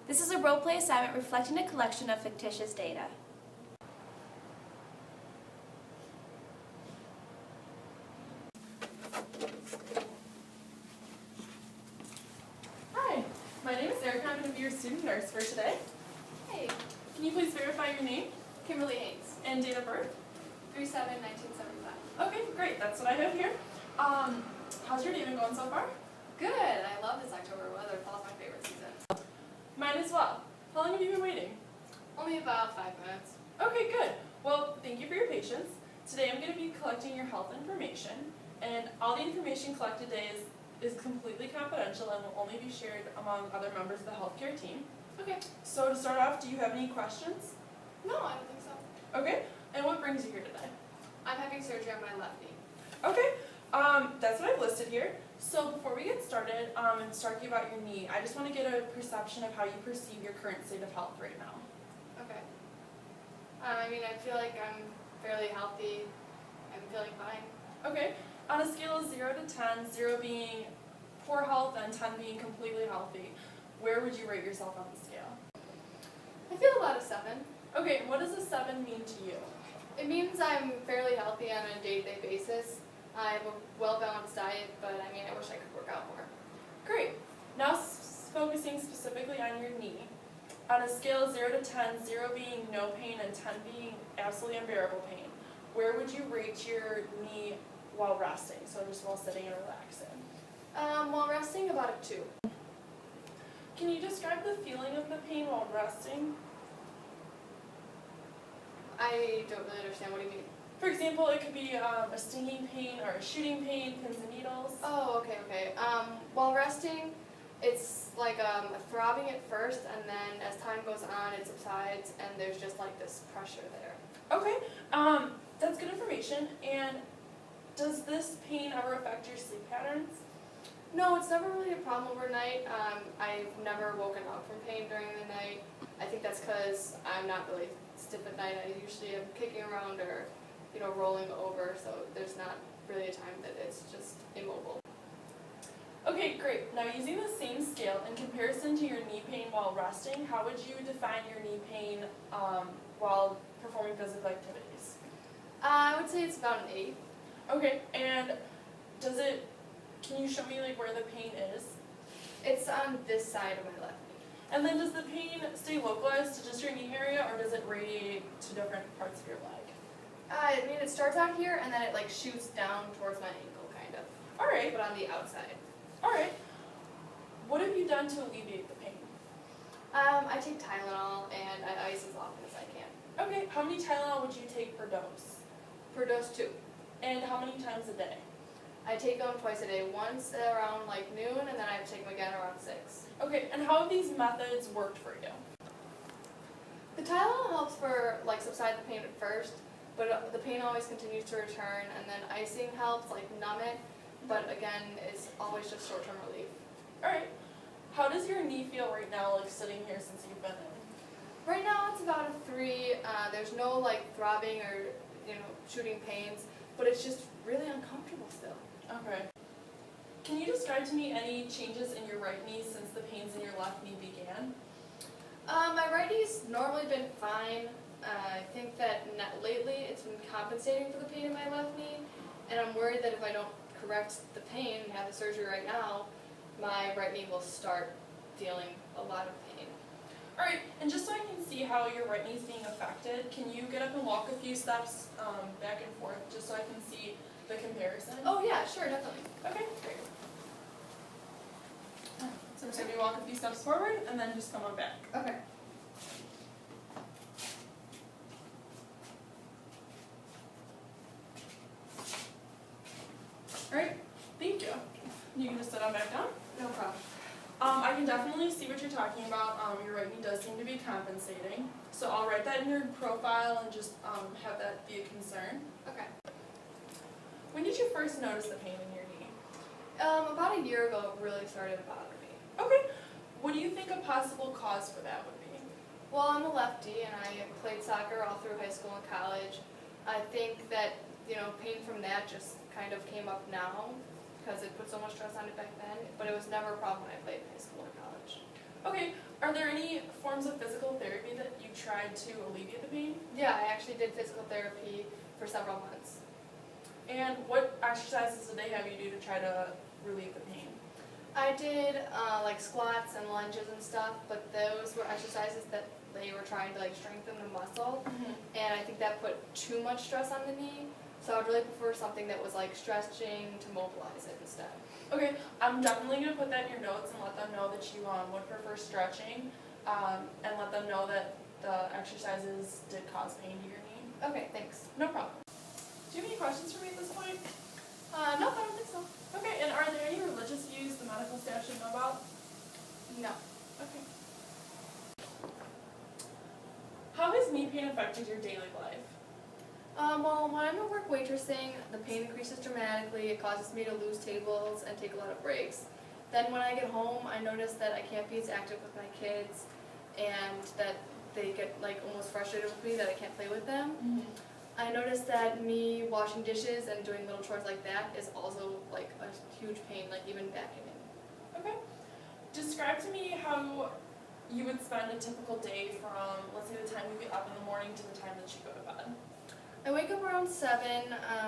This is a role-play assignment reflecting a collection of fictitious data. Hi, my name is Erica. I'm going to be your student nurse for today. Hey, Can you please verify your name Kimberly Hayes, and date of birth? 3/7/1975. Okay, great. That's what I have here. How's your day been going so far? Good. I love this October weather. Fall's my favorite season. Mine as well. How long have you been waiting? Only about 5 minutes. Okay, good. Well, thank you for your patience. Today I'm going to be collecting your health information, and all the information collected today is completely confidential and will only be shared among other members of the healthcare team. Okay. So to start off, do you have any questions? No, I don't think so. Okay. And what brings you here today? I'm having surgery on my left knee. Okay, that's what I've listed here. So before we get started and talking about your knee, I just want to get a perception of how you perceive your current state of health right now. Okay. I mean, I feel like I'm fairly healthy. I'm feeling fine. Okay, on a scale of 0 to 10, 0 being poor health and 10 being completely healthy, where would you rate yourself on the scale? I feel about a 7. Okay, what does a 7 mean to you? It means I'm fairly healthy on a day-to-day basis. I have a well-balanced diet, but I mean, I wish I could work out more. Great. Now focusing specifically on your knee. On a scale of 0 to 10, 0 being no pain and 10 being absolutely unbearable pain, where would you rate your knee while resting? So just while sitting and relaxing. While resting, about a 2. Can you describe the feeling of the pain while resting? I don't really understand what you mean. For example, it could be a stinging pain or a shooting pain, pins and needles. Oh, okay. While resting, it's like throbbing at first, and then as time goes on, it subsides, and there's just like this pressure there. Okay, that's good information. And does this pain ever affect your sleep patterns? No, it's never really a problem overnight. I've never woken up from pain during the night. I think that's because I'm not really stiff at night. I usually am kicking around or, rolling over, so there's not really a time that it's just immobile. Okay, great. Now using the same scale in comparison to your knee pain while resting, how would you define your knee pain while performing physical activities? I would say it's about an 8. Okay, and can you show me where the pain is? It's on this side of my left knee. And then does the pain stay localized to just your knee area, or does it radiate to different parts of your leg? I mean, it starts out here and then it shoots down towards my ankle, kind of. Alright. But on the outside. Alright. What have you done to alleviate the pain? I take Tylenol and I ice as often as I can. Okay, how many Tylenol would you take per dose? Per dose 2. And how many times a day? I take them twice a day, once around noon, and then I take them again around 6. Okay, and how have these methods worked for you? The Tylenol helps for subside the pain at first, but the pain always continues to return, and then icing helps numb it, but again, it's always just short-term relief. Alright, how does your knee feel right now, sitting here since you've been in? Right now it's about a 3. There's no throbbing or shooting pains, but it's just really uncomfortable still. Okay. Can you describe to me any changes in your right knee since the pains in your left knee began? My right knee's normally been fine. I think that lately it's been compensating for the pain in my left knee, and I'm worried that if I don't correct the pain and have the surgery right now, my right knee will start feeling a lot of pain. Alright, and just so I can see how your right knee is being affected, can you get up and walk a few steps back and forth just so I can see the comparison? Oh yeah, sure, definitely. Okay, great. So I'm just going to walk a few steps forward and then just come on back. Okay. Alright, thank you. You can just sit on back down. No problem. I can definitely see what you're talking about. Your right knee does seem to be compensating. So I'll write that in your profile and just have that be a concern. Okay. When did you first notice the pain in your knee? About a year ago it really started to bother me. Okay. What do you think a possible cause for that would be? Well, I'm a lefty and I played soccer all through high school and college. I think that, pain from that just kind of came up now because it put so much stress on it back then, but it was never a problem when I played in high school and college. Okay, are there any forms of physical therapy that you tried to alleviate the pain? Yeah, I actually did physical therapy for several months. And what exercises did they have you do to try to relieve the pain? I did like squats and lunges and stuff, but those were exercises that they were trying to like strengthen the muscle, and I think that put too much stress on the knee. So I'd really prefer something that was like stretching to mobilize it instead. Okay, I'm definitely going to put that in your notes and let them know that you would prefer stretching, and let them know that the exercises did cause pain to your knee. Okay, thanks. No problem. Do you have any questions for me at this point? No, I don't think so. Okay, and are there any religious views the medical staff should know about? No. Okay. How has knee pain affected your daily life? Well, when I'm at work waitressing, the pain increases dramatically. It causes me to lose tables and take a lot of breaks. Then when I get home, I notice that I can't be as active with my kids, and that they get like almost frustrated with me that I can't play with them. I noticed that me washing dishes and doing little chores like that is also like a huge pain, like even vacuuming. Okay. Describe to me how you would spend a typical day from, let's say, the time you get up in the morning to the time that you go to bed. I wake up around 7,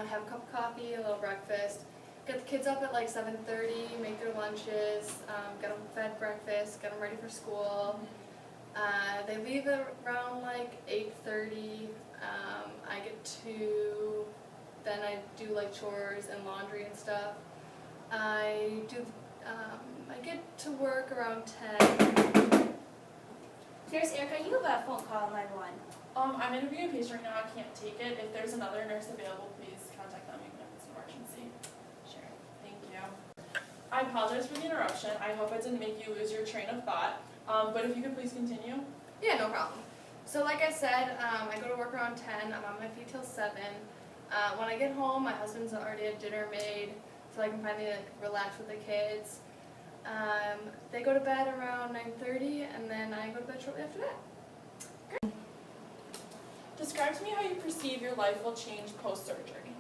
have a cup of coffee, a little breakfast, get the kids up at like 7:30, make their lunches, get them fed breakfast, get them ready for school. They leave around like 8:30. I get to, then I do like chores and laundry and stuff. I get to work around 10. Nurse Erica, you have a phone call on line 1. I'm interviewing a patient right now. I can't take it. If there's another nurse available, please contact them even if it's an emergency. Sure. Thank you. I apologize for the interruption. I hope I didn't make you lose your train of thought. But if you could please continue. Yeah, no problem. So like I said, I go to work around 10. I'm on my feet till 7. When I get home, my husband's already had dinner made, so I can finally like, relax with the kids. They go to bed around 9:30, and then I go to bed shortly after that. Describe to me how you perceive your life will change post-surgery.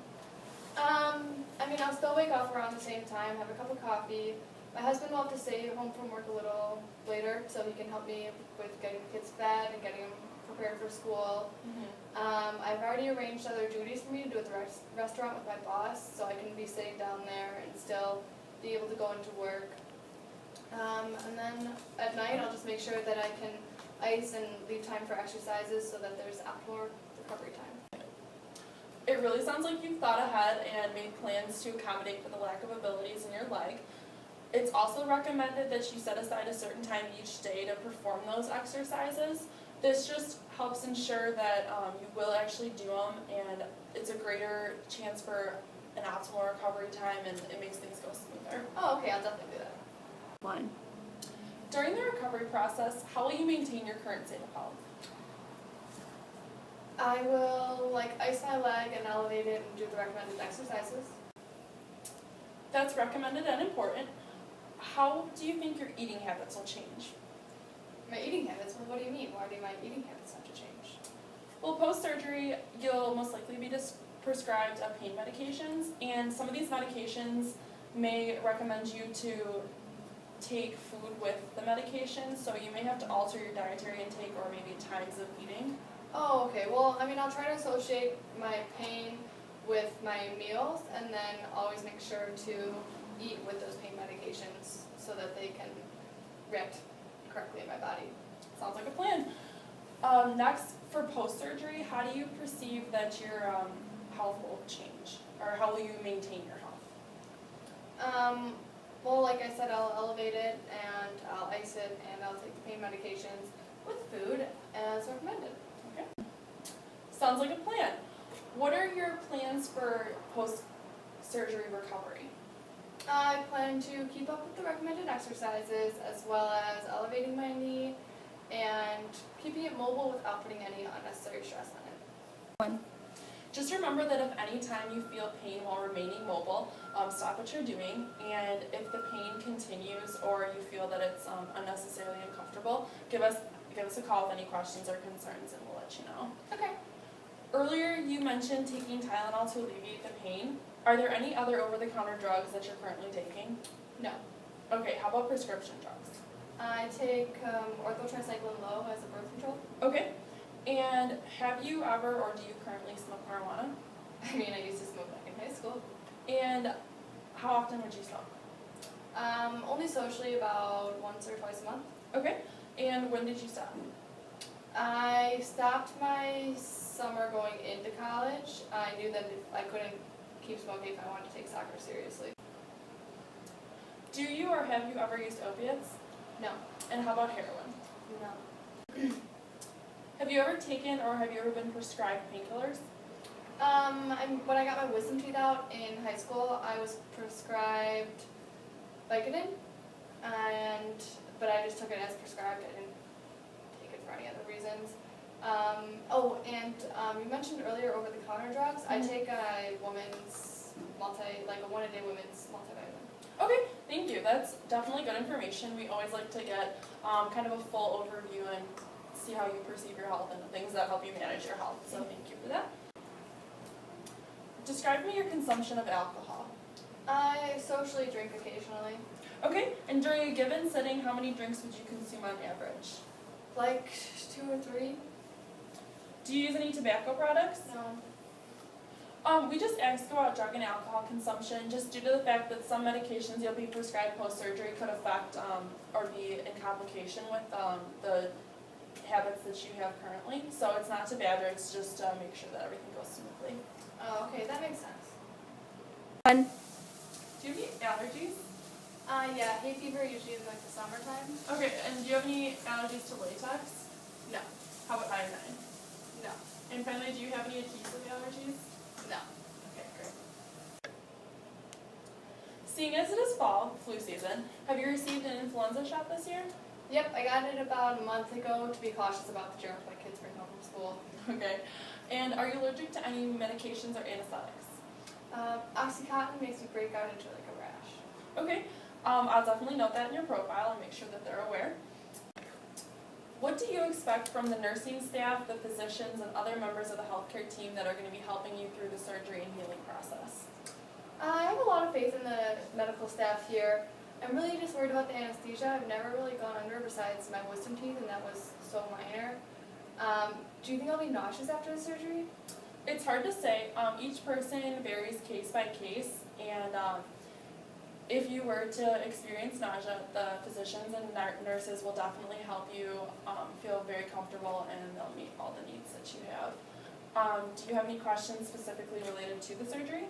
I mean, I'll still wake up around the same time, have a cup of coffee. My husband will have to stay home from work a little later, so he can help me with getting the kids fed and getting them prepared for school. I've already arranged other duties for me to do at the restaurant with my boss, so I can be sitting down there and still be able to go into work. And then at night, I'll just make sure that I can ice and leave time for exercises so that there's optimal recovery time. It really sounds like you've thought ahead and made plans to accommodate for the lack of abilities in your leg. It's also recommended that you set aside a certain time each day to perform those exercises. This just helps ensure that you will actually do them, and it's a greater chance for an optimal recovery time, and it makes things go smoother. Oh, okay, I'll definitely do that. 1. During the recovery process, how will you maintain your current state of health? I will like ice my leg and elevate it and do the recommended exercises. That's recommended and important. How do you think your eating habits will change? My eating habits? Well, what do you mean? Why do my eating habits have to change? Well, post-surgery, you'll most likely be prescribed pain medications, and some of these medications may recommend you to take food with the medication, so you may have to alter your dietary intake or maybe times of eating. Oh, okay. Well, I mean, I'll try to associate my pain with my meals, and then always make sure to eat with those pain medications so that they can react correctly in my body. Sounds like a plan. Next, for post-surgery, how do you perceive that your health will change, or how will you maintain your health? Well, like I said, I'll elevate it, and I'll ice it, and I'll take the pain medications with food as recommended. Okay. Sounds like a plan. What are your plans for post-surgery recovery? I plan to keep up with the recommended exercises, as well as elevating my knee and keeping it mobile without putting any unnecessary stress on it. 1. Just remember that if any time you feel pain while remaining mobile, stop what you're doing, and if the pain continues or you feel that it's unnecessarily uncomfortable, give us a call with any questions or concerns, and we'll let you know. Okay. Earlier you mentioned taking Tylenol to alleviate the pain. Are there any other over-the-counter drugs that you're currently taking? No. Okay, how about prescription drugs? I take orthotricycline low as a birth control. Okay. And have you ever or do you currently smoke marijuana? I mean, I used to smoke back in high school. And how often would you smoke? Only socially about once or twice a month. Okay. And when did you stop? I stopped my summer going into college. I knew that if I couldn't keep smoking if I wanted to take soccer seriously. Do you or have you ever used opiates? No. And how about heroin? No. Have you ever taken or have you ever been prescribed painkillers? When I got my wisdom teeth out in high school, I was prescribed Vicodin, but I just took it as prescribed. I didn't take it for any other reasons. You mentioned earlier over-the-counter drugs. I take a woman's a one-a-day women's multivitamin. Okay, thank you. That's definitely good information. We always like to get kind of a full overview and see how you perceive your health and the things that help you manage your health. So thank you for that. Describe me your consumption of alcohol. I socially drink occasionally. Okay, and during a given sitting, how many drinks would you consume on average? Like 2 or 3. Do you use any tobacco products? No. We just asked about drug and alcohol consumption just due to the fact that some medications you'll be prescribed post-surgery could affect or be in complication with the habits that you have currently. So it's not to badger, it's just to make sure that everything goes smoothly. Oh, okay, that makes sense. Do you have any allergies? Yeah, hay fever usually is like the summertime. Okay, and do you have any allergies to latex? No. How about iodine? No. And finally, do you have any adhesive allergies? No. Okay, great. Seeing as it is fall, flu season, have you received an influenza shot this year? Yep, I got it about a month ago to be cautious about the germs my kids bring home from school. Okay. And are you allergic to any medications or anesthetics? Oxycontin makes me break out into like a rash. Okay. I'll definitely note that in your profile and make sure that they're aware. What do you expect from the nursing staff, the physicians, and other members of the healthcare team that are going to be helping you through the surgery and healing process? I have a lot of faith in the medical staff here. I'm really just worried about the anesthesia. I've never really gone under besides my wisdom teeth, and that was so minor. Do you think I'll be nauseous after the surgery? It's hard to say. Each person varies case by case, and if you were to experience nausea, the physicians and nurses will definitely help you feel very comfortable, and they'll meet all the needs that you have. Do you have any questions specifically related to the surgery?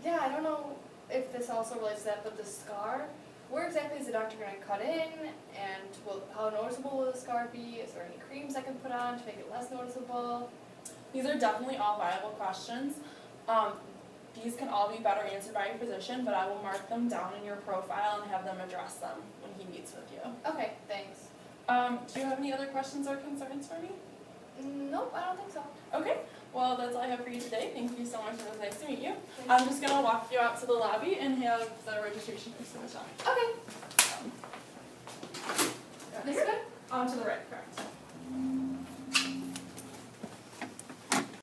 Yeah, I don't know if this also relates to that, but the scar, where exactly is the doctor going to cut in, and how noticeable will the scar be? Is there any creams I can put on to make it less noticeable? These are definitely all viable questions. These can all be better answered by your physician, but I will mark them down in your profile and have them address them when he meets with you. Okay, thanks. Do you have any other questions or concerns for me? Nope, I don't think so. Okay, well that's all I have for you today. Thank you so much, it was nice to meet you. I'm just going to walk you out to the lobby and have the registration finish up. Okay. This way? To the right, correct.